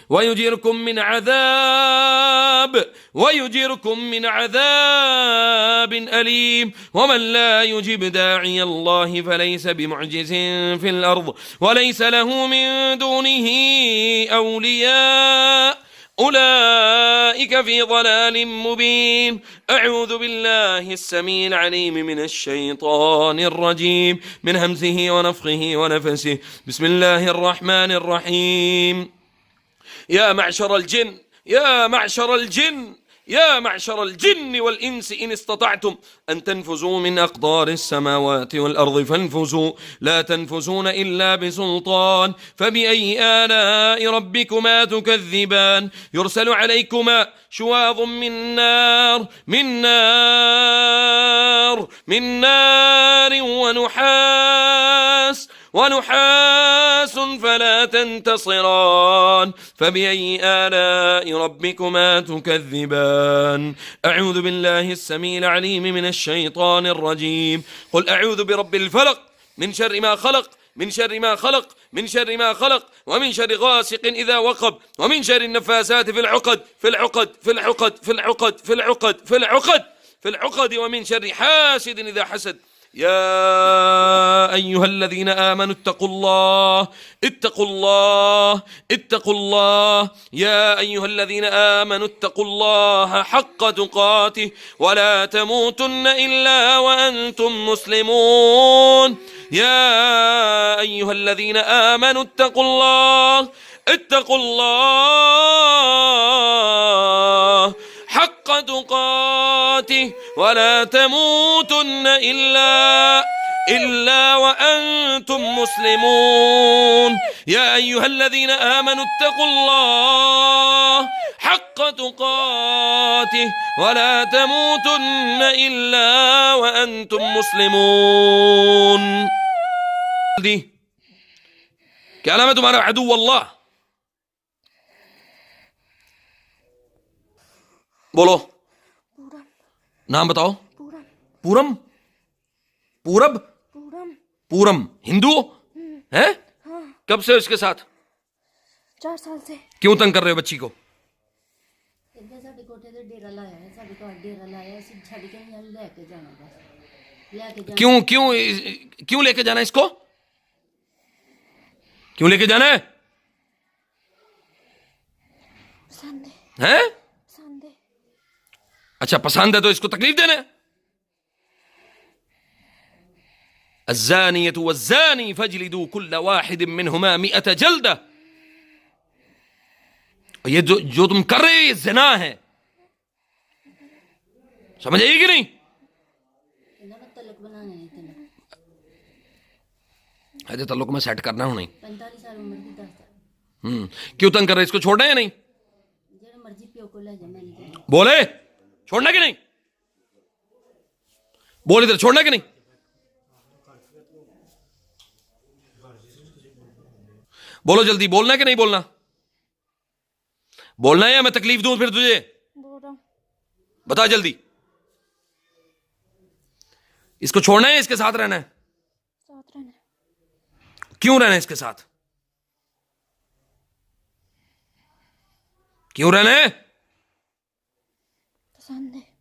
ويجيركم من عذاب أليم. ومن لا يجب داعي الله فليس بمعجز في الأرض وليس له من دونه أولياء أولئك في ضلال مبين. أعوذ بالله السميع العليم من الشيطان الرجيم من همزه ونفخه ونفسه. بسم الله الرحمن الرحيم. يا معشر الجن والإنس إن استطعتم أن تنفذوا من أقطار السماوات والأرض فانفذوا لا تنفذون إلا بسلطان. فبأي آلاء ربكما تكذبان؟ يرسل عليكما شواظ من نار ونحاس فلا تنتصران. فبأي آلاء ربكما تكذبان؟ أعوذ بالله السميع العليم من الشيطان الرجيم. قل أعوذ برب الفلق من شر ما خلق ومن شر غاسق إذا وقب ومن شر النفاسات في العقد ومن شر حاسد إذا حسد. يا أيها الذين آمنوا اتقوا الله يا أيها الذين آمنوا اتقوا الله حق تقاته ولا تموتن إلا وأنتم مسلمون. يا أيها الذين آمنوا اتقوا الله حق تقاته ولا تموتن إلا وأنتم مسلمون. يا أيها الذين آمنوا اتقوا الله حق تقاته ولا تموتن إلا وأنتم مسلمون. क्या नाम है तुम्हारा? अदू अल्लाह। बोलो, नाम बताओ। पूरम, पूरम हिंदू है? कब से इसके साथ? 4 साल से। क्यों तंग कर रहे हो बच्ची को? क्यों लेके जाना इसको? क्यों लेके जाना है? पसंद है? पसंद है। अच्छा पसंद है तो इसको तकलीफ देना है? الزانية والزاني فاجلدوا كل واحد منهما 100 जल्दा। ये जो तुम कर रहे हो ये ज़िना है, समझ आएगी कि नहीं? अरे तल्लुक में सेट करना हो नहीं। 45 साल उम्र की 10 साल। क्यों तंग कर रहे? इसको छोड़ना है या नहीं? मर्जी प्यो को ले जाना। बोले छोड़ना कि नहीं? बोल इधर, छोड़ना कि नहीं? बोलो जल्दी, बोलना कि नहीं बोलना? बोलना है या मैं तकलीफ दूं फिर तुझे? बोल रहा हूं। बता जल्दी। इसको छोड़ना है, इसके साथ रहना है? साथ रहना है। क्यों रहना है इसके साथ? क्यों रहना है? पसंद है।